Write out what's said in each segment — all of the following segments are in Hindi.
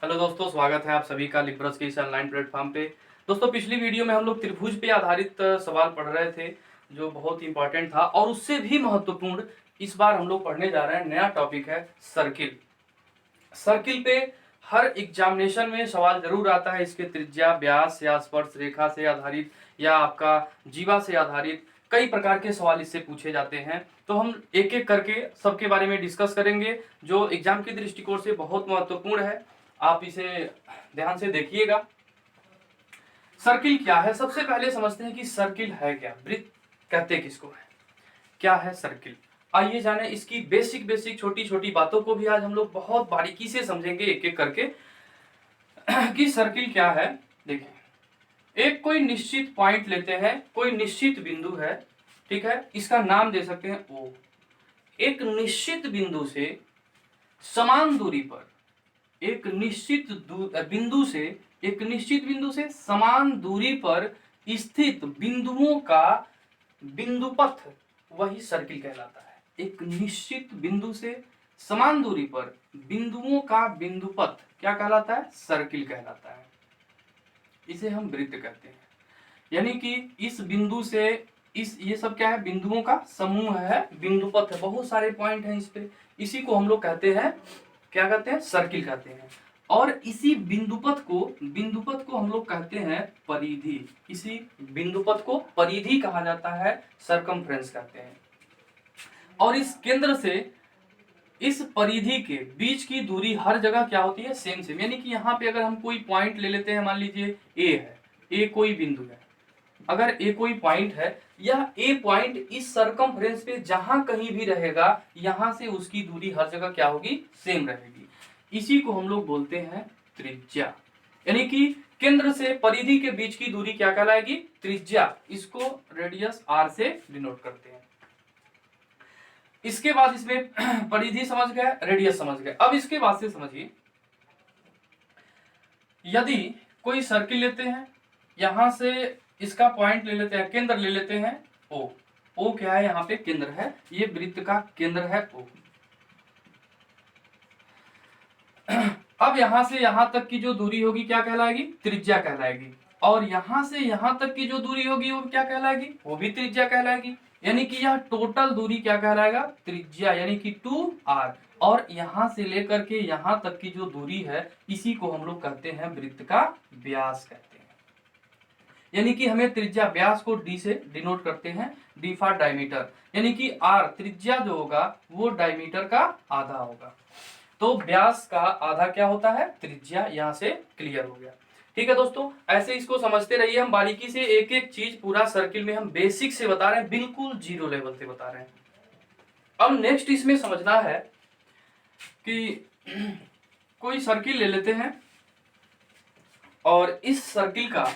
हेलो दोस्तों, स्वागत है आप सभी का लिब्रस के इस ऑनलाइन प्लेटफॉर्म पे। दोस्तों, पिछली वीडियो में हम लोग त्रिभुज पे आधारित सवाल पढ़ रहे थे जो बहुत इंपॉर्टेंट था, और उससे भी महत्वपूर्ण इस बार हम लोग पढ़ने जा रहे हैं। नया टॉपिक है सर्किल। सर्किल पे हर एग्जामिनेशन में सवाल जरूर आता है। इसके त्रिज्या, व्यास या स्पर्श रेखा से आधारित या आपका जीवा से आधारित कई प्रकार के सवाल इससे पूछे जाते हैं। तो हम एक एक करके सबके बारे में डिस्कस करेंगे जो एग्जाम के दृष्टिकोण से बहुत महत्वपूर्ण है। आप इसे ध्यान से देखिएगा। सर्किल क्या है, सबसे पहले समझते हैं कि सर्किल है क्या, वृत्त कहते किसको है, क्या है सर्किल। आइए जाने इसकी बेसिक छोटी छोटी बातों को भी आज हम लोग बहुत बारीकी से समझेंगे एक एक करके कि सर्किल क्या है। देखिए, एक कोई निश्चित पॉइंट लेते हैं, कोई निश्चित बिंदु है, ठीक है, इसका नाम दे सकते हैं ओ। एक निश्चित बिंदु से समान दूरी पर, एक निश्चित बिंदु से समान दूरी पर स्थित बिंदुओं का बिंदुपथ वही सर्किल कहलाता है। एक निश्चित बिंदु से समान दूरी पर बिंदुओं का बिंदुपथ क्या कहलाता है? सर्किल कहलाता है। इसे हम वृत्त कहते हैं। यानी कि इस बिंदु से ये सब क्या है? बिंदुओं का समूह है, बिंदुपथ है, बहुत सारे पॉइंट हैं इस पे। इसी को हम लोग कहते हैं, क्या कहते हैं? सर्किल कहते हैं। और इसी बिंदुपथ को हम लोग कहते हैं परिधि। इसी बिंदुपथ को परिधि कहा जाता है, सरकमफ्रेंस कहते हैं। और इस केंद्र से इस परिधि के बीच की दूरी हर जगह क्या होती है? Same same. यानी कि यहाँ पे अगर हम कोई पॉइंट ले लेते हैं, मान लीजिए ए है, ए कोई बिंदु है, अगर ए कोई पॉइंट है, यह ए पॉइंट इस सरकमफ्रेंस पे जहां कहीं भी रहेगा, यहां से उसकी दूरी हर जगह क्या होगी? सेम रहेगी। इसी को हम लोग बोलते हैं त्रिज्या। यानी कि केंद्र से परिधि के बीच की दूरी क्या कहलाएगी? त्रिज्या। इसको रेडियस आर से डिनोट करते हैं। इसके बाद इसमें परिधि समझ गए, रेडियस समझ गए। अब इसके बाद से समझिए, यदि कोई सर्किल लेते हैं, यहां से इसका पॉइंट ले लेते हैं, केंद्र ले लेते हैं ओ। ओ क्या है? यहाँ पे केंद्र है, ये वृत्त का केंद्र है ओ। अब यहां से यहां तक की जो दूरी होगी क्या कहलाएगी? त्रिज्या कहलाएगी। और यहां से यहां तक की जो दूरी होगी वो क्या कहलाएगी? वो भी त्रिज्या कहलाएगी। यानी कि यह टोटल दूरी क्या कहलाएगा? त्रिज्या, यानी कि 2r। और यहां से लेकर के यहां तक की जो दूरी है, इसी को हम लोग कहते हैं वृत्त का व्यास कहते हैं। यानी कि हमें त्रिज्या, व्यास को d से डिनोट करते हैं, d फॉर डायमीटर। यानी कि r त्रिज्या जो होगा वो डायमीटर का आधा होगा। तो व्यास का आधा क्या होता है? त्रिज्या। यहां से क्लियर हो गया। ठीक है दोस्तों, ऐसे इसको समझते रहिए। हम बारीकी से एक एक चीज पूरा सर्किल में हम बेसिक से बता रहे हैं, बिल्कुल जीरो लेवल से बता रहे हैं। अब नेक्स्ट इसमें समझना है कि कोई सर्किल ले लेते हैं, और इस सर्किल का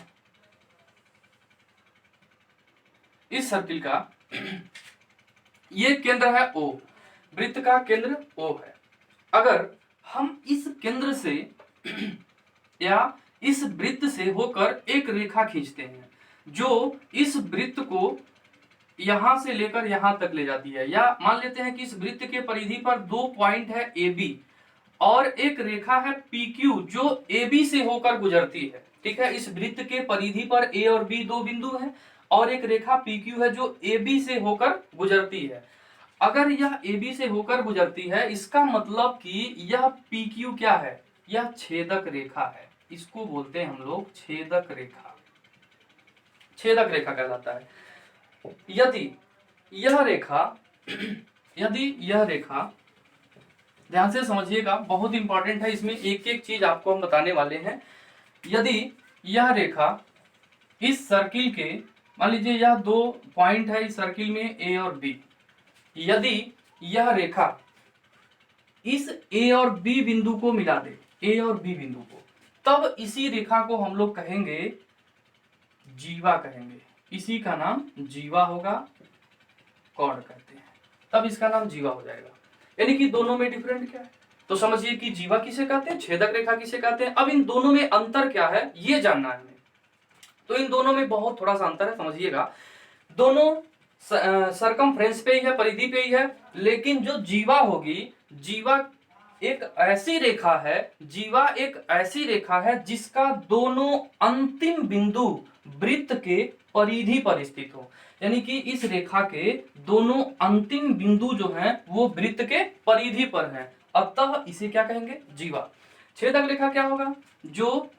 ये केंद्र है ओ, वृत्त का केंद्र ओ है। अगर हम इस केंद्र से या इस वृत्त से होकर एक रेखा खींचते हैं जो इस वृत्त को यहां से लेकर यहां तक ले जाती है, या मान लेते हैं कि इस वृत्त के परिधि पर दो पॉइंट है ए बी और एक रेखा है पी क्यू जो ए बी से होकर गुजरती है। ठीक है, इस वृत्त के परिधि पर ए और बी दो बिंदु हैं और एक रेखा पी क्यू है जो ए बी से होकर गुजरती है। अगर यह ए बी से होकर गुजरती है, इसका मतलब कि यह पी क्यू क्या है? यह छेदक रेखा है। इसको बोलते हैं हम लोग छेदक रेखा। छेदक रेखा कहलाता है। यदि यह रेखा ध्यान से समझिएगा, बहुत इंपॉर्टेंट है, इसमें एक एक चीज आपको हम बताने वाले हैं। यदि यह रेखा इस सर्किल के, मान लीजिए यह दो पॉइंट है इस सर्किल में ए और बी, यदि यह रेखा इस ए और बी बिंदु को मिला दे, ए और बी बिंदु को, तब इसी रेखा को हम लोग कहेंगे जीवा कहेंगे। इसी का नाम जीवा होगा, कॉर्ड कहते हैं, तब इसका नाम जीवा हो जाएगा। यानी कि दोनों में डिफरेंट क्या है? तो समझिए कि जीवा किसे कहते हैं, छेदक रेखा किसे कहते हैं। अब इन दोनों में अंतर क्या है ये जानना है हमें। तो इन दोनों में बहुत थोड़ा सा अंतर है, समझिएगा। दोनों सरकमफ्रेंस पे ही है, परिधि पे ही है, लेकिन जो जीवा होगी, जीवा एक ऐसी रेखा है, जीवा एक ऐसी रेखा है जिसका दोनों अंतिम बिंदु वृत्त के परिधि पर स्थित हो। यानी कि इस रेखा के दोनों अंतिम बिंदु जो हैं वो वृत्त के परिधि पर हैं, अतः इसे क्या कहेंगे? जीवा। छेदक रेखा क्या होगा? जो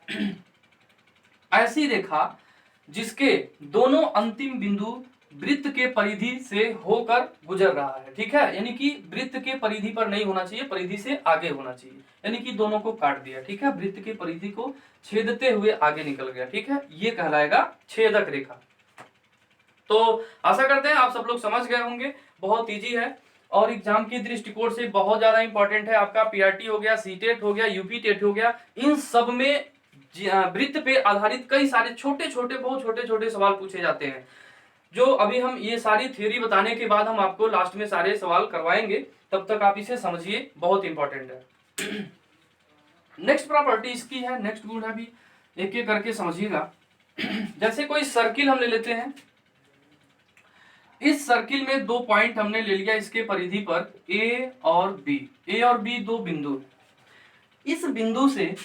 ऐसी रेखा जिसके दोनों अंतिम बिंदु वृत्त के परिधि से होकर गुजर रहा है, ठीक है, यानी कि वृत्त के परिधि पर नहीं होना चाहिए, परिधि से आगे होना चाहिए, यानी कि दोनों को काट दिया, ठीक है, वृत्त के परिधि को छेदते हुए आगे निकल गया, ठीक है, ये कहलाएगा छेदक रेखा। तो आशा करते हैं आप सब लोग समझ गए होंगे, बहुत इजी है और एग्जाम की दृष्टिकोण से बहुत ज्यादा इंपॉर्टेंट है। आपका पीआरटी हो गया, सीटेट हो गया, यूपी टेट हो गया, इन सब में वृत्त पे आधारित कई सारे छोटे छोटे, बहुत छोटे छोटे सवाल पूछे जाते हैं, जो अभी हम ये सारी थ्योरी बताने के बाद हम आपको लास्ट में सारे सवाल करवाएंगे, तब तक आप इसे समझिए, बहुत इंपॉर्टेंट है। नेक्स्ट प्रॉपर्टी इसकी है, नेक्स्ट गुण है, भी एक एक करके समझिएगा। जैसे कोई सर्किल हम ले लेते हैं, इस सर्किल में दो पॉइंट हमने ले लिया इसके परिधि पर, ए और बी दो बिंदु। इस बिंदु से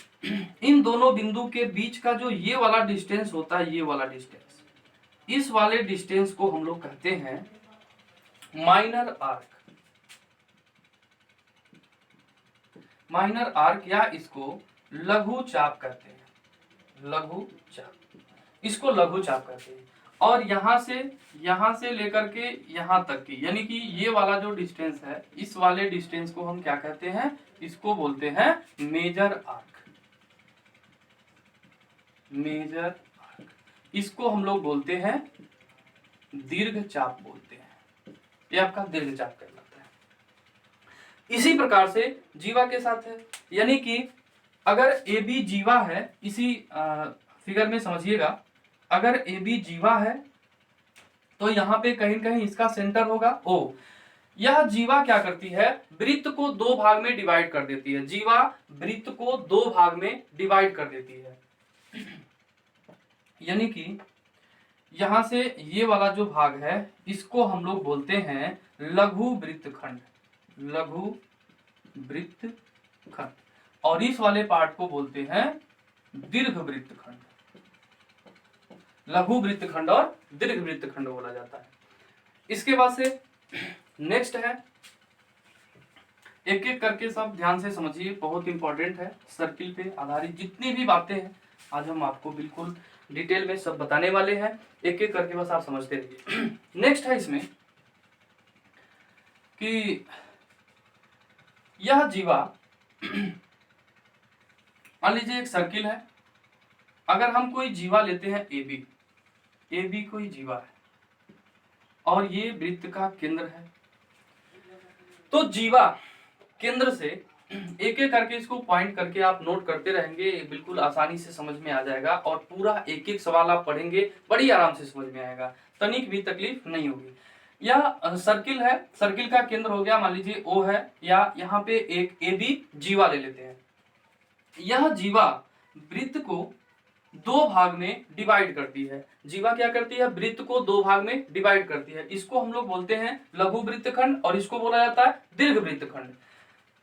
इन दोनों बिंदु के बीच का जो ये वाला डिस्टेंस होता है, ये वाला डिस्टेंस, इस वाले डिस्टेंस को हम लोग कहते हैं माइनर आर्क। माइनर आर्क या इसको लघु चाप कहते हैं, लघु चाप, इसको लघु चाप कहते हैं। और यहां से लेकर के यहां तक की, यानी कि ये वाला जो डिस्टेंस है, इस वाले डिस्टेंस को हम क्या कहते हैं? इसको बोलते हैं मेजर आर्क। मेजर आर्क, इसको हम लोग बोलते हैं दीर्घ चाप बोलते हैं, ये आपका दीर्घ चाप कहलाता है। इसी प्रकार से जीवा के साथ है, यानी कि अगर ए बी जीवा है, इसी फिगर में समझिएगा, अगर ए बी जीवा है तो यहाँ पे कहीं कहीं इसका सेंटर होगा ओ। यह जीवा क्या करती है? वृत्त को दो भाग में डिवाइड कर देती है। जीवा वृत्त को दो भाग में डिवाइड कर देती है, यानी कि यहां से ये वाला जो भाग है इसको हम लोग बोलते हैं लघु वृत्तखंड, लघु वृत्तखंड, और इस वाले पार्ट को बोलते हैं दीर्घ वृत्तखंड। लघु वृत्तखंड और दीर्घ वृत्तखंड बोला जाता है। इसके बाद से नेक्स्ट है, एक एक करके सब ध्यान से समझिए, बहुत इंपॉर्टेंट है। सर्किल पे आधारित जितनी भी बातें हैं आज हम आपको बिल्कुल डिटेल में सब बताने वाले हैं, एक एक करके बस आप समझते रहिए। नेक्स्ट है इसमें कि यह जीवा, मान लीजिए एक सर्किल है, अगर हम कोई जीवा लेते हैं ए बी कोई जीवा है और ये वृत्त का केंद्र है, तो जीवा केंद्र से एक एक करके इसको पॉइंट करके आप नोट करते रहेंगे, बिल्कुल आसानी से समझ में आ जाएगा और पूरा एक एक सवाल आप पढ़ेंगे बड़ी आराम से समझ में आएगा, तनिक भी तकलीफ नहीं होगी। यह सर्किल है, सर्किल का केंद्र हो गया मान लीजिए ओ है, या यहाँ पे एक ए बी जीवा ले लेते हैं। यह जीवा वृत्त को दो भाग में डिवाइड करती है। जीवा क्या करती है? वृत्त को दो भाग में डिवाइड करती है। इसको हम लोग बोलते हैं लघु वृत्तखंड और इसको बोला जाता है दीर्घ वृत्तखंड।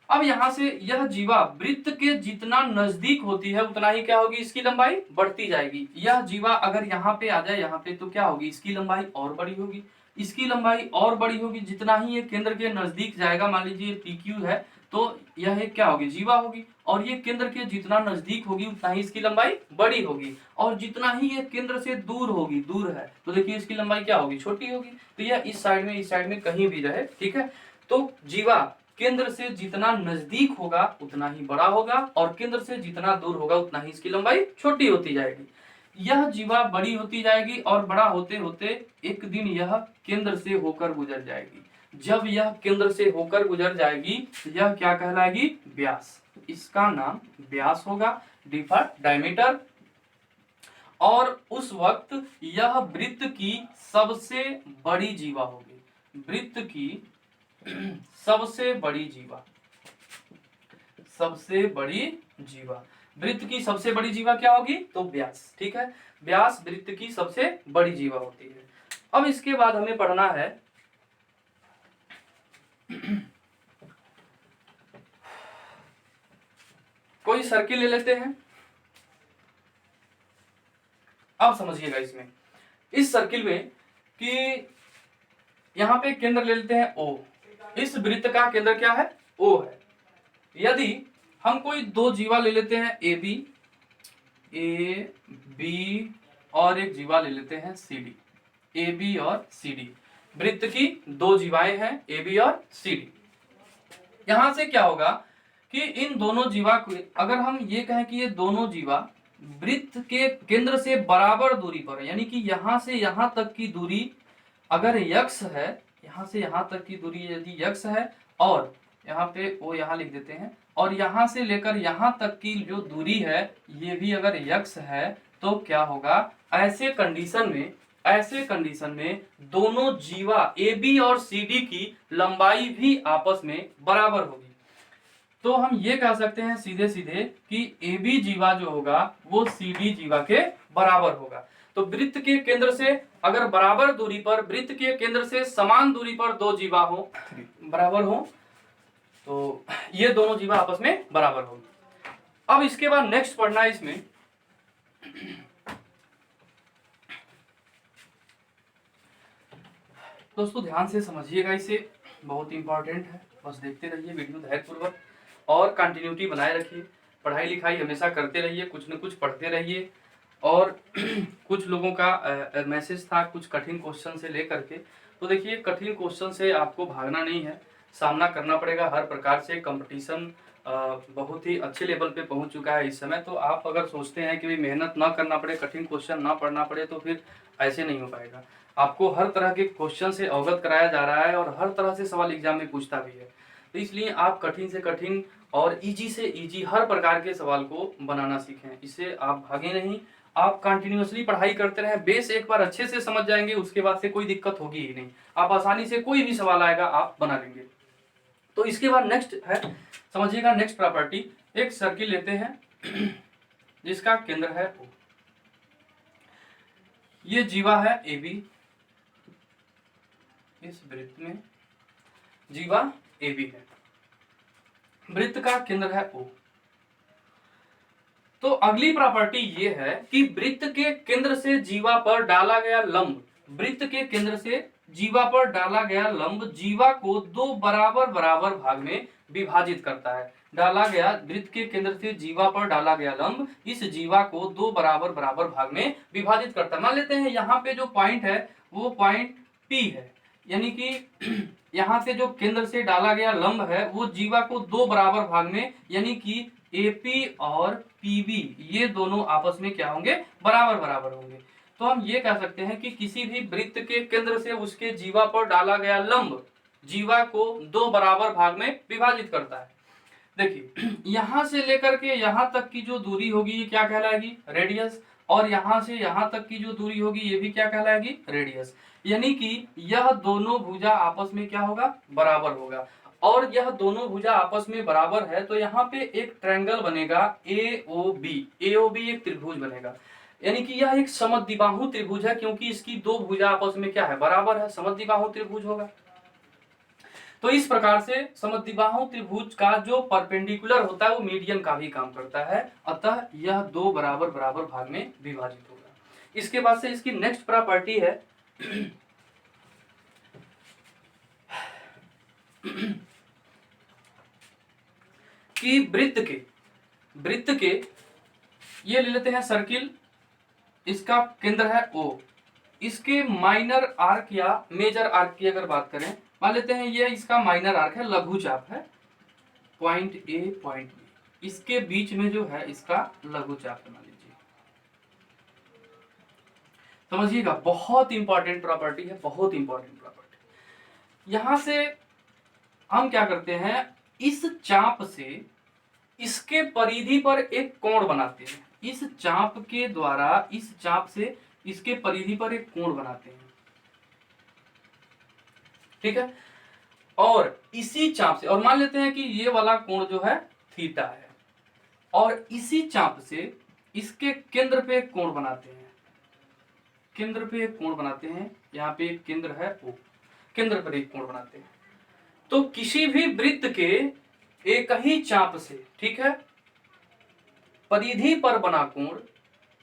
अब यहां से यह जीवा वृत्त के जितना नजदीक होती है उतना ही क्या होगी? इसकी लंबाई बढ़ती जाएगी। यह जीवा अगर यहाँ पे आ जाए यहाँ पे, तो क्या होगी? इसकी लंबाई और बड़ी होगी, इसकी लंबाई और बड़ी होगी। जितना ही ये केंद्र के नजदीक जाएगा, मान लीजिए पी क्यू है, तो यह एक क्या होगी? जीवा होगी, और ये केंद्र के जितना नजदीक होगी उतना ही इसकी लंबाई बड़ी होगी, और जितना ही ये केंद्र से दूर होगी, दूर है, तो देखिए इसकी लंबाई क्या होगी? छोटी होगी। तो यह इस साइड में कहीं भी रहे, ठीक है। तो जीवा केंद्र से जितना नजदीक होगा उतना ही बड़ा होगा, और केंद्र से जितना दूर होगा उतना ही इसकी लंबाई छोटी होती जाएगी। यह जीवा बड़ी होती जाएगी और बड़ा होते होते एक दिन यह केंद्र से होकर गुजर जाएगी। जब यह केंद्र से होकर गुजर जाएगी, यह क्या कहलाएगी? व्यास। इसका नाम व्यास होगा, डी फॉर डायमीटर। और उस वक्त यह वृत्त की सबसे बड़ी जीवा होगी, वृत्त की सबसे बड़ी जीवा, सबसे बड़ी जीवा। वृत्त की सबसे बड़ी जीवा क्या होगी? तो व्यास, ठीक है। व्यास वृत्त की सबसे बड़ी जीवा होती है। अब इसके बाद हमें पढ़ना है कोई सर्किल ले लेते हैं। अब समझिएगा इसमें, इस सर्किल में कि यहाँ पे केंद्र ले लेते हैं O, इस वृत्त का केंद्र क्या है? O है। यदि हम कोई दो जीवा ले लेते हैं AB, A B और एक जीवा ले लेते हैं CD, AB और CD, वृत्त की दो जीवाएं हैं AB और CD। यहां से क्या होगा कि इन दोनों जीवा को अगर हम ये कहें कि ये दोनों जीवा वृत्त के केंद्र से बराबर दूरी पर, यानी कि यहां से यहां तक की दूरी अगर यक्स है, यहां से यहां तक की दूरी यदि यक्स है, और यहाँ पे वो यहाँ लिख देते हैं, और यहां से लेकर यहां तक की जो दूरी है ये भी अगर यक्स है, तो क्या होगा, ऐसे कंडीशन में दोनों जीवा AB और CD की लंबाई भी आपस में बराबर होगी। तो हम ये कह सकते हैं सीधे सीधे कि AB जीवा जो होगा वो CD जीवा के बराबर होगा। तो वृत्त के केंद्र से अगर बराबर दूरी पर, वृत्त के केंद्र से समान दूरी पर दो जीवा हो, बराबर हो, तो ये दोनों जीवा आपस में बराबर होगी। अब इसके बाद नेक्स्ट पढ़ना है इसमें दोस्तों ध्यान से समझिएगा, इसे बहुत इंपॉर्टेंट है, बस देखते रहिए वीडियो धैर्यपूर्वक और कंटिन्यूटी बनाए रखिए। पढ़ाई लिखाई हमेशा करते रहिए, कुछ न कुछ पढ़ते रहिए। और कुछ लोगों का मैसेज था कुछ कठिन क्वेश्चन से लेकर के, तो देखिए कठिन क्वेश्चन से आपको भागना नहीं है, सामना करना पड़ेगा हर प्रकार से। कंपटीशन बहुत ही अच्छे लेवल पे पहुंच चुका है इस समय। तो आप अगर सोचते हैं कि भाई मेहनत ना करना पड़े, कठिन क्वेश्चन ना पढ़ना पड़े, तो फिर ऐसे नहीं हो पाएगा। आपको हर तरह के क्वेश्चन से अवगत कराया जा रहा है और हर तरह से सवाल एग्जाम में पूछता भी है। तो इसलिए आप कठिन से कठिन और इजी से इजी हर प्रकार के सवाल को बनाना सीखें, इससे आप भागे नहीं। आप कंटिन्यूअसली पढ़ाई करते रहें, बेस एक बार अच्छे से समझ जाएंगे, उसके बाद से कोई दिक्कत होगी ही नहीं, आप आसानी से कोई भी सवाल आएगा आप बना लेंगे। तो इसके बाद नेक्स्ट है, समझिएगा नेक्स्ट प्रॉपर्टी, एक सर्किल लेते हैं जिसका केंद्र है O, ये जीवा है AB, इस वृत्त में जीवा AB है, वृत्त का केंद्र है O। तो अगली प्रॉपर्टी ये है कि वृत्त के केंद्र से जीवा पर डाला गया लंब, वृत्त के केंद्र से जीवा पर डाला गया लंब जीवा को दो बराबर बराबर भाग में विभाजित करता है। डाला गया वृत्त के केंद्र से जीवा पर डाला गया लंब इस जीवा को दो बराबर बराबर भाग में विभाजित करता है। मान लेते हैं यहाँ पे जो पॉइंट है वो पॉइंट P है, यानी कि यहाँ से जो केंद्र से डाला गया लंब है वो जीवा को दो बराबर भाग में, यानी कि AP और PB ये दोनों आपस में क्या होंगे, बराबर बराबर होंगे। तो हम ये कह सकते हैं कि किसी भी वृत्त के केंद्र से उसके जीवा पर डाला गया लंब जीवा को दो बराबर भाग में विभाजित करता है। देखिए यहां से लेकर के यहां तक की जो दूरी होगी ये क्या कहलाएगी, रेडियस, और यहां से यहां तक की जो दूरी होगी ये भी क्या कहलाएगी, रेडियस। यानी कि यह दोनों भुजा आपस में क्या होगा, बराबर होगा। और यह दोनों भुजा आपस में बराबर है तो यहाँ पे एक ट्रायंगल बनेगा AOB, AOB एक त्रिभुज बनेगा, यानी कि यह एक समद्विबाहु त्रिभुज है, क्योंकि इसकी दो भुजा आपस में क्या है, बराबर है, समद्विबाहु त्रिभुज होगा। तो इस प्रकार से समद्विबाहु त्रिभुज का जो परपेंडिकुलर होता है वो मीडियन का भी काम करता है, अतः यह दो बराबर बराबर भाग में विभाजित होगा। इसके बाद से इसकी नेक्स्ट प्रॉपर्टी है कि वृत्त के ये ले लेते हैं सर्किल, इसका केंद्र है O, इसके माइनर आर्क या मेजर आर्क की अगर बात करें, मान लेते हैं ये इसका माइनर आर्क है, लघु चाप है, पॉइंट A पॉइंट B, इसके बीच में जो है इसका लघु चाप बना लीजिए। समझिएगा बहुत इंपॉर्टेंट प्रॉपर्टी है, बहुत इंपॉर्टेंट प्रॉपर्टी। यहां से हम क्या करते हैं, इस चाप से इसके परिधि पर एक कोण बनाते हैं, इस चाप के द्वारा इस चाप से इसके परिधि पर एक कोण बनाते हैं, ठीक है। और इसी चाप से, और मान लेते हैं कि ये वाला कोण जो है थीटा है, और इसी चाप से इसके केंद्र पे एक कोण बनाते हैं, केंद्र पे एक कोण बनाते हैं, यहाँ पे एक केंद्र है O, केंद्र पर एक कोण बनाते हैं। तो किसी भी वृत्त के एक ही चाप से, ठीक है, परिधि पर बना कोण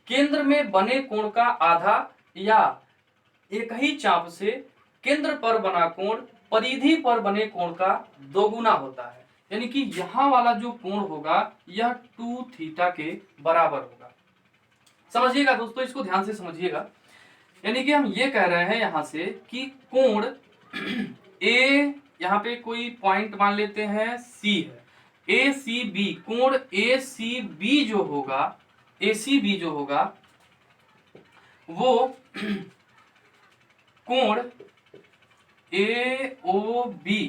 केंद्र में बने कोण का आधा या एक ही चाप से केंद्र पर बना कोण परिधि पर बने कोण का दोगुना होता है। यानी कि यहाँ वाला जो कोण होगा यह 2 थीटा के बराबर होगा। समझिएगा दोस्तों, इसको ध्यान से समझिएगा। यानी कि हम ये कह रहे हैं यहाँ से कि कोण ए, यहाँ पे कोई पॉइंट मान लेते हैं सी है, ए सी बी, कोण ए सी बी जो होगा, ए सी बी जो होगा वो कोण ए ओ बी,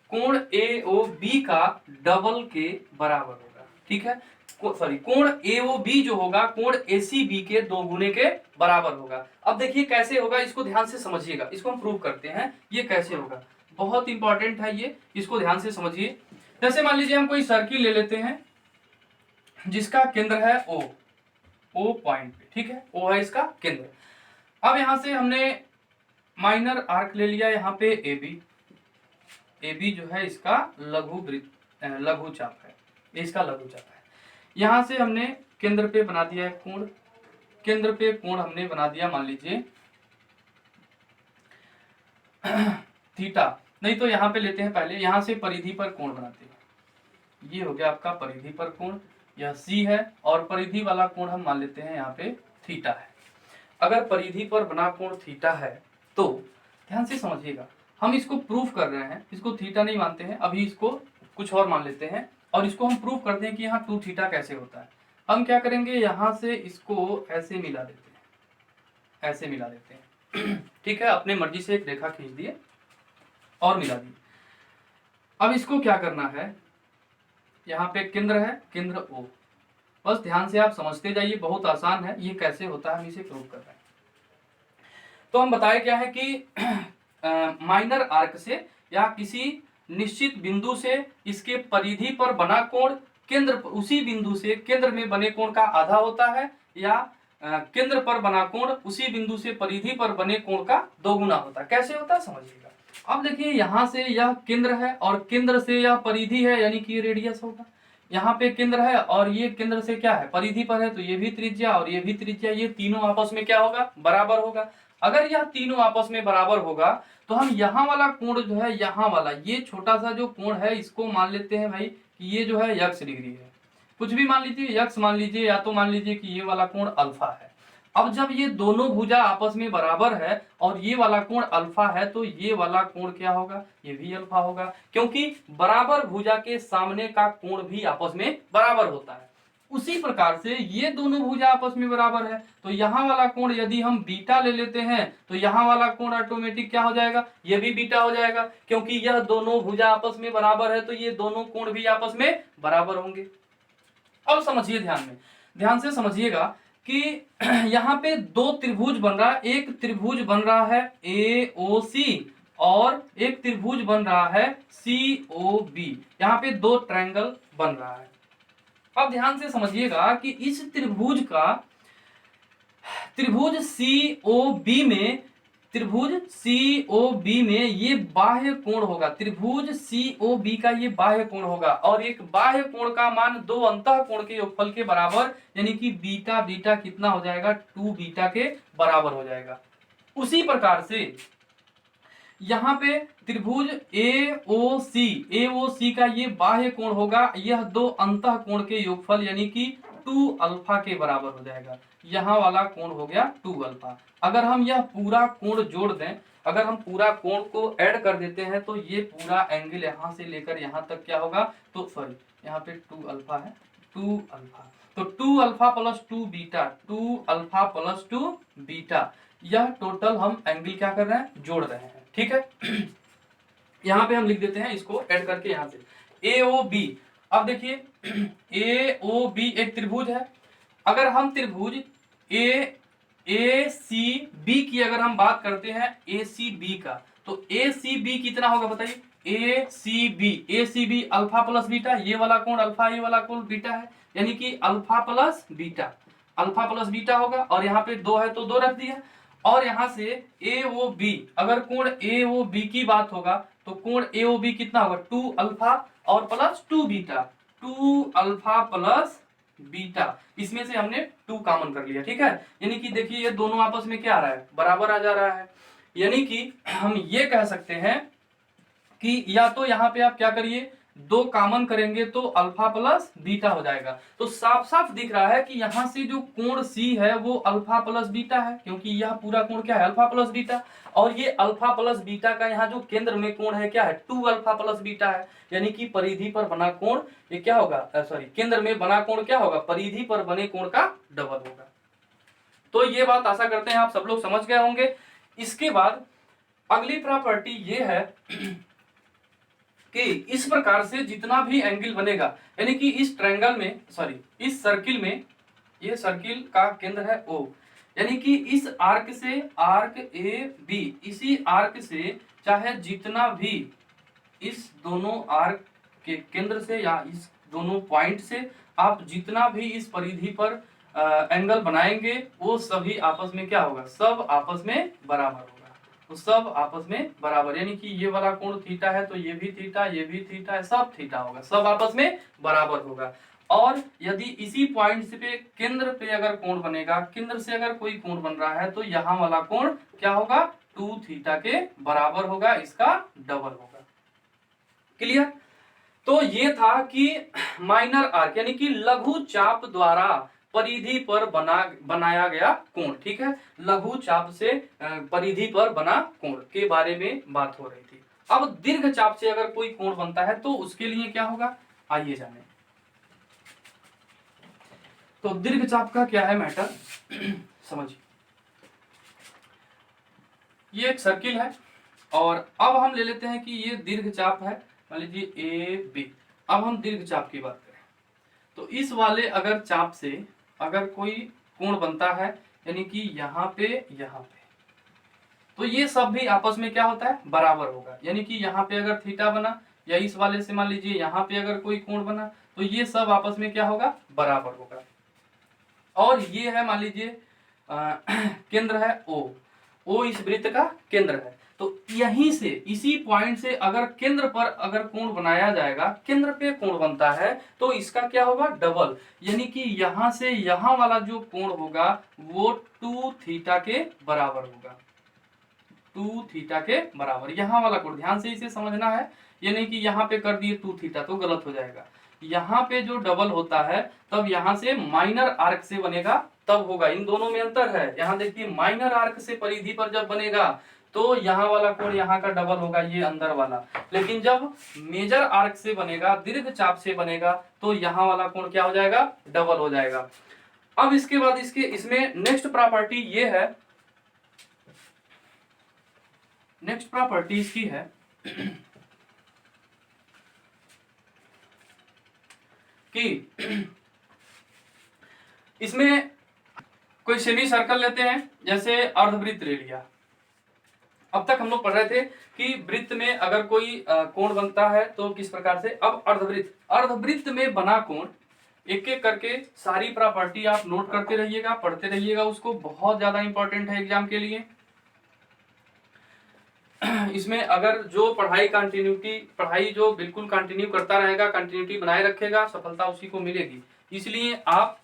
कोण ए ओ बी का डबल के बराबर होगा। ठीक है, सॉरी, कोण ए ओ बी जो होगा कोण ए सी बी के 2 गुने के बराबर होगा। अब देखिए कैसे होगा, इसको ध्यान से समझिएगा। इसको हम प्रूव करते हैं ये कैसे होगा, बहुत इंपॉर्टेंट है ये, इसको ध्यान से समझिए। जैसे मान लीजिए हम कोई सर्किल ले लेते हैं जिसका केंद्र है ओ पॉइंट पे। ठीक है, ओ है इसका केंद्र। अब यहां से हमने माइनर आर्क ले लिया यहाँ पे ए बी जो है इसका लघु चाप है, इसका लघु चाप है। यहां से हमने केंद्र पे बना दिया है कोण, केंद्र पे कोण हमने बना दिया मान लीजिए थीटा, नहीं तो यहाँ पे लेते हैं पहले, यहाँ से परिधि पर कोण बनाते हैं। ये हो गया आपका परिधि पर कोण, यह सी है और परिधि वाला कोण हम मान लेते हैं यहाँ पे थीटा है। अगर परिधि पर बना कोण थीटा है तो ध्यान से समझिएगा, हम इसको प्रूफ कर रहे हैं, इसको थीटा नहीं मानते हैं, अभी इसको कुछ और मान लेते हैं और इसको हम प्रूफ करते हैं कि यहाँ 2 थीटा कैसे होता है। हम क्या करेंगे, यहाँ से इसको ऐसे मिला देते हैं, ऐसे मिला देते हैं। ठीक है, अपने मर्जी से एक रेखा खींच दिए और मिला दिए। अब इसको क्या करना है, यहाँ पे केंद्र है, केंद्र ओ, बस ध्यान से आप समझते जाइए, बहुत आसान है ये कैसे होता है, हम इसे प्रूव कर रहे हैं। तो हम बताए क्या है कि माइनर आर्क से या किसी निश्चित बिंदु से इसके परिधि पर बना कोण केंद्र, उसी बिंदु से केंद्र में बने कोण का आधा होता है, या केंद्र पर बना कोण उसी बिंदु से परिधि पर बने कोण का 2 गुना होता है। कैसे होता है समझिएगा। अब देखिए यहाँ से यह केंद्र है और केंद्र से यह परिधि है, यानी कि ये रेडियस होगा। यहाँ पे केंद्र है और ये केंद्र से क्या है, परिधि पर है, तो ये भी त्रिज्या और ये भी त्रिज्या, ये तीनों आपस में क्या होगा, बराबर होगा। अगर यह तीनों आपस में बराबर होगा तो हम यहाँ वाला कोण जो है, यहाँ वाला ये छोटा सा जो कोण है इसको मान लेते हैं भाई कि ये जो है x डिग्री है, कुछ भी मान लीजिए, x मान लीजिए, या तो मान लीजिए कि ये वाला कोण अल्फा है। अब जब ये दोनों भुजा आपस में बराबर है और ये वाला कोण अल्फा है तो ये वाला कोण क्या होगा, ये भी अल्फा होगा, क्योंकि बराबर भुजा के सामने का कोण भी आपस में बराबर होता है। उसी प्रकार से ये दोनों भुजा आपस में बराबर है, तो यहाँ वाला कोण यदि हम बीटा ले लेते हैं तो यहाँ वाला कोण ऑटोमेटिक क्या हो जाएगा, ये भी बीटा हो जाएगा, क्योंकि यह दोनों भुजा आपस में बराबर है तो ये दोनों कोण भी आपस में बराबर होंगे। अब समझिए, ध्यान से समझिएगा कि यहाँ पे 2 त्रिभुज बन रहा है, एक त्रिभुज बन रहा है AOC और एक त्रिभुज बन रहा है COB, यहाँ पे 2 ट्रायंगल बन रहा है। अब ध्यान से समझिएगा कि इस त्रिभुज COB में ये बाह्य कोण होगा, त्रिभुज COB का ये बाह्य कोण होगा और एक बाह्य कोण का मान 2 अंतः कोण के योगफल के बराबर, यानी कि बीटा बीटा कितना हो जाएगा, 2 बीटा के बराबर हो जाएगा। उसी प्रकार से यहाँ पे त्रिभुज AOC का ये बाह्य कोण होगा, यह 2 अंतः कोण के योगफल यानी कि 2 अल्फा के बराबर हो जाएगा। यहाँ वाला कोण हो गया 2 अल्फा। अगर हम यह पूरा कोण जोड़ दें, अगर हम पूरा कोण को ऐड कर देते हैं तो ये पूरा एंगल यहाँ से लेकर यहाँ तक क्या होगा, तो सॉरी यहाँ पे 2 अल्फा है, 2 अल्फा, तो 2 alpha plus 2 beta, 2 alpha plus 2 beta, यह टोटल हम एंगल क्या कर रहे हैं, जोड़ रहे हैं। ठीक है, यहाँ पे हम लिख देते हैं इसको ऐड करके यहाँ से AOB। अब देखिए AOB एक त्रिभुज है, अगर हम त्रिभुज ACB की अगर हम बात करते हैं ACB का, तो ACB कितना होगा बताइए, ACB अल्फा प्लस बीटा, ये वाला कोण अल्फा, ये वाला कोण बीटा है, यानी कि अल्फा प्लस बीटा होगा, और यहाँ पे 2 है तो 2 रख दिया। और यहाँ से AOB, अगर कोण AOB की बात होगा तो कोण AOB कितना होगा, 2 अल्फा और plus 2 beta, 2 alpha plus beta, इसमें से हमने 2 कॉमन कर लिया, ठीक है। यानी कि देखिए ये दोनों आपस में क्या आ रहा है, बराबर आ जा रहा है। यानी कि हम ये कह सकते हैं कि या तो यहाँ पे आप क्या करिए, 2 कॉमन करेंगे तो अल्फा प्लस बीटा हो जाएगा। तो साफ साफ दिख रहा है कि यहाँ से जो कोण सी है वो अल्फा प्लस बीटा है, क्योंकि यह पूरा कोण क्या है, अल्फा प्लस बीटा। और ये अल्फा प्लस बीटा का यहाँ जो केंद्र में कोण है क्या है, 2 अल्फा प्लस बीटा है। यानी कि परिधि पर बना कोण ये क्या होगा, सॉरी केंद्र में बना कोण क्या होगा, परिधि पर बने कोण का डबल होगा। तो ये बात आशा करते हैं आप सब लोग समझ गए होंगे। इसके बाद अगली प्रॉपर्टी ये है कि इस प्रकार से जितना भी एंगल बनेगा, यानी कि इस ट्रायंगल में, सॉरी इस सर्किल में, ये सर्किल का केंद्र है O, यानी कि इस आर्क से, आर्क ए बी, इसी आर्क से चाहे जितना भी इस दोनों आर्क के केंद्र से या इस दोनों पॉइंट से आप जितना भी इस परिधि पर एंगल बनाएंगे वो सभी आपस में क्या होगा, सब आपस में बराबर होगा। तो सब आपस में बराबर, यानी कि ये वाला कोण थीटा है तो ये भी थीटा, ये भी थीटा है, सब थीटा होगा, सब आपस में बराबर होगा। और यदि इसी पॉइंट पे केंद्र पे अगर कोण बनेगा, केंद्र से अगर कोई कोण बन रहा है तो यहाँ वाला कोण क्या होगा, 2 थीटा के बराबर होगा, इसका डबल होगा। क्लियर। तो ये था कि माइनर आर्क यानी कि लघु चाप द्वारा परिधि पर बनाया गया कोण, ठीक है, लघु चाप से परिधि पर बना कोण के बारे में बात हो रही थी। अब दीर्घ चाप से अगर कोई कोण बनता है तो उसके लिए क्या होगा, आइए जाने। तो दीर्घ चाप का क्या है मैटर समझिए। ये एक सर्किल है और अब हम ले लेते हैं कि ये दीर्घ चाप है, मान लीजिए ए बी। अब हम दीर्घ चाप की बात करें तो इस वाले अगर चाप से अगर कोई कोण बनता है, यानी कि यहाँ पे, तो ये सब भी आपस में क्या होता है, बराबर होगा। यानी कि यहाँ पे अगर थीटा बना या इस वाले से मान लीजिए यहाँ पे अगर कोई कोण बना तो ये सब आपस में क्या होगा, बराबर होगा। और ये है मान लीजिए केंद्र है ओ इस वृत्त का केंद्र है। तो यहीं से, इसी पॉइंट से अगर केंद्र पर अगर कोण बनाया जाएगा, केंद्र पे कोण बनता है तो इसका क्या होगा, डबल। यानी कि यहां से यहां वाला जो कोण होगा वो 2 थीटा के बराबर होगा, 2 थीटा के बराबर। यहां वाला कोण ध्यान से इसे समझना है, ये नहीं कि यहाँ पे कर दिए 2 थीटा तो गलत हो जाएगा। यहाँ पे जो डबल होता है तब यहाँ से माइनर आर्क से बनेगा तब होगा, इन दोनों में अंतर है। यहाँ देखिए माइनर आर्क से परिधि पर जब बनेगा तो यहाँ वाला कोण यहाँ का डबल होगा, ये अंदर वाला। लेकिन जब मेजर आर्क से बनेगा, दीर्घ चाप से बनेगा तो यहाँ वाला कोण क्या हो जाएगा, डबल हो जाएगा। अब इसके बाद इसमें नेक्स्ट प्रॉपर्टी ये है, नेक्स्ट प्रॉपर्टी इसकी है कि इसमें कोई सेमी सर्कल लेते हैं, जैसे अर्धवृत्त ले लिया। अब तक हम लोग पढ़ रहे थे कि वृत्त में अगर कोई कोण बनता है तो किस प्रकार से। अब अर्धवृत्त में बना कोण, एक एक करके सारी प्रॉपर्टी आप नोट करते रहिएगा, पढ़ते रहिएगा, उसको बहुत ज्यादा इंपॉर्टेंट है एग्जाम के लिए। इसमें अगर जो पढ़ाई जो बिल्कुल कंटिन्यू करता रहेगा, कंटिन्यूटी बनाए रखेगा, सफलता उसी को मिलेगी। इसलिए आप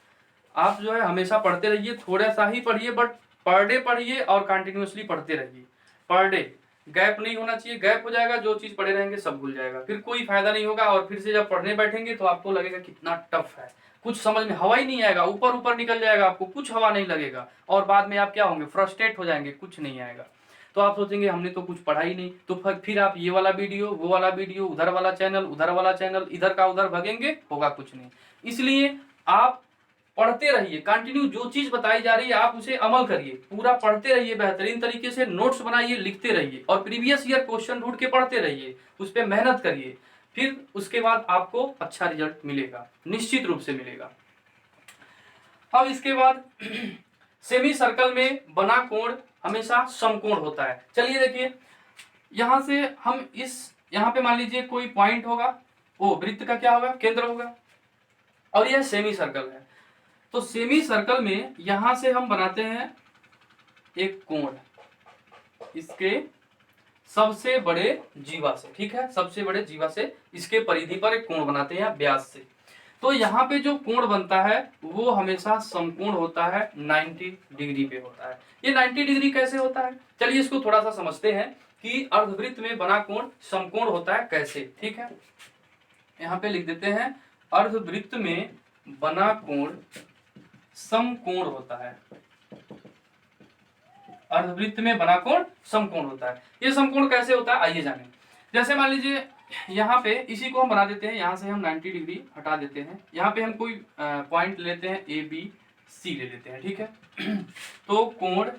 जो है हमेशा पढ़ते रहिए, थोड़ा सा ही पढ़िए बट पर डे पढ़िए और कंटिन्यूअसली पढ़ते रहिए। पर डे गैप नहीं होना चाहिए, गैप हो जाएगा जो चीज पढ़े रहेंगे सब भूल जाएगा, फिर कोई फायदा नहीं होगा। और फिर से जब पढ़ने बैठेंगे तो आपको लगेगा कितना टफ है, कुछ समझ में हवा ही नहीं आएगा, ऊपर ऊपर निकल जाएगा, आपको कुछ हवा नहीं लगेगा और बाद में आप क्या होंगे, फ्रस्ट्रेट हो जाएंगे, कुछ नहीं आएगा। तो आप सोचेंगे हमने तो कुछ पढ़ा ही नहीं, तो फिर आप ये वाला वीडियो, वो वाला वीडियो, उधर वाला चैनल, उधर वाला चैनल, इधर का उधर भगेंगे, होगा कुछ नहीं। इसलिए आप पढ़ते रहिए, कंटिन्यू जो चीज बताई जा रही है आप उसे अमल करिए, पूरा पढ़ते रहिए, बेहतरीन तरीके से नोट्स बनाइए, लिखते रहिए और प्रीवियस ईयर क्वेश्चन ढूंढ के पढ़ते रहिए, उस पर मेहनत करिए, फिर उसके बाद आपको अच्छा रिजल्ट मिलेगा, निश्चित रूप से मिलेगा। अब इसके बाद सेमी सर्कल में बना कोण हमेशा समकोण होता है। चलिए देखिए, यहां से हम यहां पे मान लीजिए कोई पॉइंट होगा, वो वृत्त का क्या होगा, केंद्र होगा, और यह सेमी सर्कल है। तो सेमी सर्कल में यहां से हम बनाते हैं एक कोण, इसके सबसे बड़े जीवा से, ठीक है, सबसे बड़े जीवा से इसके परिधि पर एक कोण बनाते हैं व्यास से। तो यहाँ पे जो कोण बनता है वो हमेशा समकोण होता है, 90 डिग्री पे होता है। ये 90 डिग्री कैसे होता है, चलिए इसको थोड़ा सा समझते हैं कि अर्धवृत्त में बना कोण समकोण होता है कैसे। ठीक है, यहाँ पे लिख देते हैं, अर्धवृत्त में बना कोण समकोण होता है। अर्धवृत्त में बना कोण समकोण होता है। ये समकोण कैसे होता है आइए जानें। जैसे मान लीजिए यहाँ पे इसी को हम बना देते हैं, यहाँ से हम 90 डिग्री हटा देते हैं, यहाँ पे हम कोई पॉइंट लेते हैं ए बी सी ले लेते हैं। ठीक है, तो कोण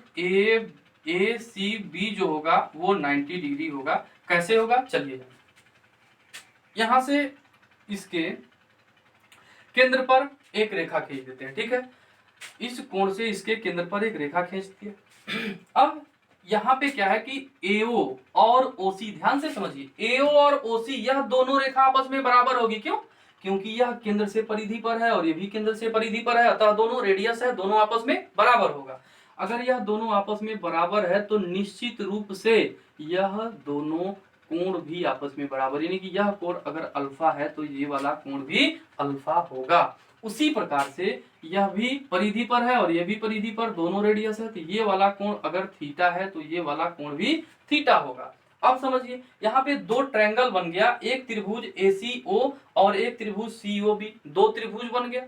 ए सी बी जो होगा वो 90 डिग्री होगा। कैसे होगा चलिए, यहाँ से इसके केंद्र पर एक रेखा खींच देते हैं। ठीक है, इस कोण से इसके केंद्र पर एक रेखा खींच दिया। अब यहाँ पे क्या है कि AO और OC, ध्यान से समझिए, AO और OC यह दोनों रेखा आपस में बराबर होगी। क्यों? क्योंकि यह केंद्र से परिधि पर है और ये भी केंद्र से परिधि पर है, अतः दोनों रेडियस है, दोनों आपस में बराबर होगा। अगर यह दोनों आपस में बराबर है तो निश्चित रूप से यह दोनों कोण भी आपस में बराबर, यानी कि यह कोण अगर अल्फा है तो ये वाला कोण भी अल्फा होगा। उसी प्रकार से यह भी परिधि पर है और यह भी परिधि पर, दोनों रेडियस है, तो ये वाला कोण अगर थीटा है तो ये वाला कोण भी थीटा होगा। अब समझिए, यहाँ पे दो ट्रायंगल बन गया, एक त्रिभुज ACO और एक त्रिभुज COB, दो त्रिभुज बन गया।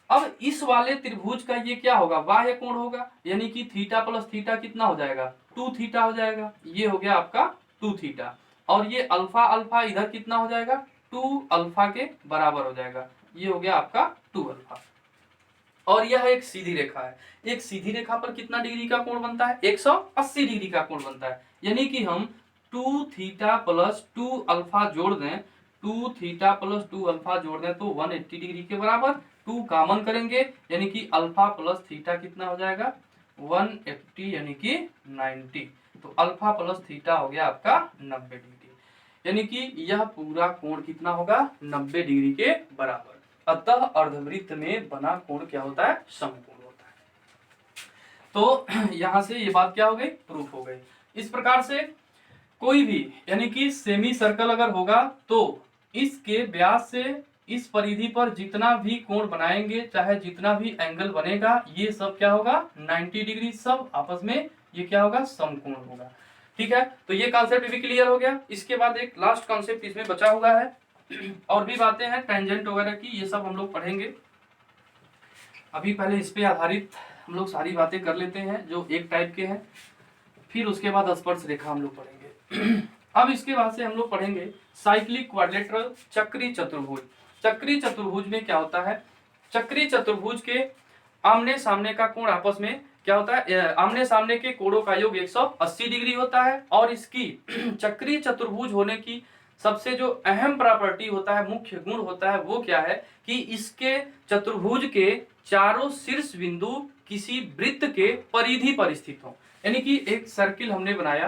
अब इस वाले त्रिभुज का ये क्या होगा, बाह्य कोण होगा, यानी कि थीटा प्लस थीटा कितना हो जाएगा, 2 थीटा हो जाएगा। ये हो गया आपका 2 थीटा, और ये अल्फा अल्फा इधर कितना हो जाएगा, 2 अल्फा के बराबर हो जाएगा। ये हो गया आपका 2 अल्फा। और यह एक सीधी रेखा है, एक सीधी रेखा पर कितना डिग्री का कोण बनता है, 180 डिग्री का कोण बनता है। यानी कि हम 2 थीटा प्लस 2 अल्फा जोड़ दें, 2 थीटा प्लस 2 अल्फा जोड़ दें तो 180 डिग्री के बराबर। 2 कॉमन करेंगे यानी कि अल्फा प्लस थीटा कितना हो जाएगा, 180 यानी कि 90। तो अल्फा प्लस थीटा हो गया आपका 90 डिग्री, यानी कि यह पूरा कोण कितना होगा, 90 डिग्री के बराबर। अतः अर्धवृत्त में बना कोण क्या होता है, समकोण होता है। तो यहां से ये बात क्या हो गई, प्रूफ हो गई। इस प्रकार से कोई भी यानी कि सेमी सर्कल अगर होगा तो इसके व्यास से इस परिधि पर जितना भी कोण बनाएंगे, चाहे जितना भी एंगल बनेगा, ये सब क्या होगा, 90 डिग्री, सब आपस में ये क्या होगा, समकोण होगा। ठीक है, तो ये कॉन्सेप्ट भी क्लियर हो गया। इसके बाद एक लास्ट कॉन्सेप्ट इसमें बचा हुआ है, और भी बातें हैं टेंजेंट वगैरह की, ये सब हम लोग पढ़ेंगे। अभी पहले इस पे आधारित हम लोग सारी बातें कर लेते हैं जो एक टाइप के हैं, फिर उसके बाद स्पर्श रेखा हम लोग पढ़ेंगे। अब इसके बाद से हम लोग पढ़ेंगे साइक्लिक क्वाड्रिलेटरल, चक्री चतुर्भुज। चक्री चतुर्भुज में क्या होता है, चक्री चतुर्भुज के आमने सामने का कोण आपस में क्या होता है, आमने सामने के कोणों का योग 180 डिग्री होता है। और इसकी चक्री चतुर्भुज होने की सबसे जो अहम प्रॉपर्टी होता है, मुख्य गुण होता है, वो क्या है कि इसके चतुर्भुज के चारों शीर्ष बिंदु किसी वृत्त के परिधि पर स्थित हो। यानी कि एक सर्किल हमने बनाया,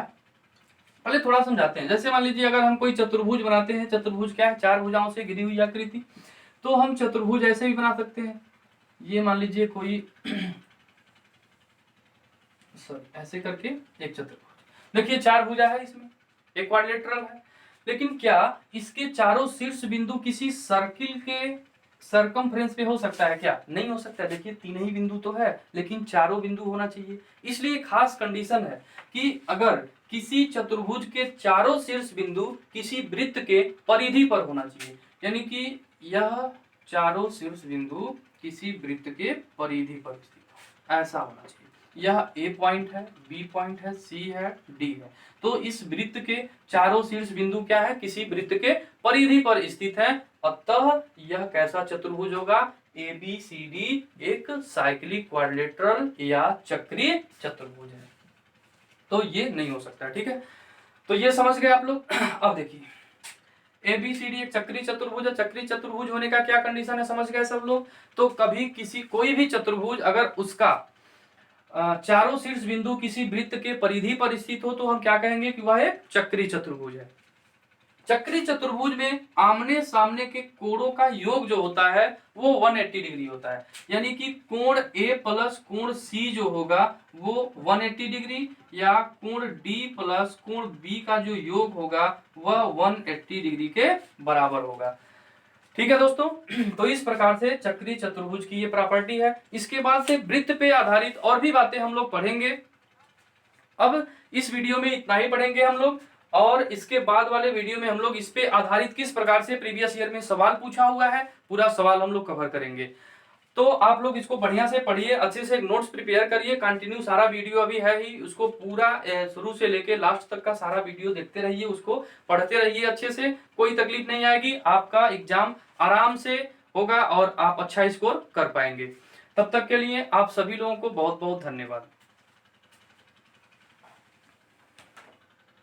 पहले थोड़ा समझाते हैं। जैसे मान लीजिए अगर हम कोई चतुर्भुज बनाते हैं, चतुर्भुज क्या है, चार भुजाओं से घिरी हुई आकृति, तो हम चतुर्भुज ऐसे भी बना सकते हैं। ये मान लीजिए कोई ऐसे करके एक चतुर्भुज, देखिए चार भुजा है, इसमें एक क्वाड्रिलेटरल है, लेकिन क्या इसके चारों शीर्ष बिंदु किसी सर्किल के सरकमफ्रेंस पे हो सकता है क्या, नहीं हो सकता। देखिए तीन ही बिंदु तो है, लेकिन चारों बिंदु होना चाहिए। इसलिए खास कंडीशन है कि अगर किसी चतुर्भुज के चारों शीर्ष बिंदु किसी वृत्त के परिधि पर होना चाहिए, यानी कि यह चारों शीर्ष बिंदु किसी वृत्त के परिधि पर स्थित हो, ऐसा होना चाहिए। यह ए पॉइंट है, बी पॉइंट है, सी है, डी है। तो इस वृत्त के चारों शीर्ष बिंदु क्या है, किसी वृत्त के परिधि पर स्थित है। अतः यह कैसा चतुर्भुज होगा, ABCD एक साइक्लिक क्वाड्रिलेटरल या चक्रीय चतुर्भुज है। तो ये नहीं हो सकता, ठीक है। तो ये समझ गए आप लोग। अब देखिए ABCD एक चक्रीय चतुर्भुज है। चक्रीय चतुर्भुज होने का क्या कंडीशन है, समझ गए सब लोग। तो कभी किसी कोई भी चतुर्भुज अगर उसका चारों शीर्ष बिंदु किसी वृत्त के परिधि पर स्थित हो तो हम क्या कहेंगे कि वह एक चक्रीय चतुर्भुज है। चक्रीय चतुर्भुज में आमने सामने के कोणों का योग जो होता है वो 180 डिग्री होता है। यानी कि कोण A प्लस कोण C जो होगा वो 180 डिग्री, या कोण D प्लस कोण B का जो योग होगा वह 180 डिग्री के बराबर होगा। ठीक है दोस्तों, तो इस प्रकार से चक्रीय चतुर्भुज की ये प्रॉपर्टी है। इसके बाद से वृत्त पे आधारित और भी बातें हम लोग पढ़ेंगे। अब इस वीडियो में इतना ही पढ़ेंगे हम लोग, और इसके बाद वाले वीडियो में हम लोग इस पे आधारित किस प्रकार से प्रीवियस ईयर में सवाल पूछा हुआ है, पूरा सवाल हम लोग कवर करेंगे। तो आप लोग इसको बढ़िया से पढ़िए, अच्छे से नोट्स प्रिपेयर करिए, कंटिन्यू सारा वीडियो अभी है ही, उसको पूरा शुरू से लेके लास्ट तक का सारा वीडियो देखते रहिए, उसको पढ़ते रहिए अच्छे से, कोई तकलीफ नहीं आएगी, आपका एग्जाम आराम से होगा और आप अच्छा स्कोर कर पाएंगे। तब तक के लिए आप सभी लोगों को बहुत बहुत धन्यवाद।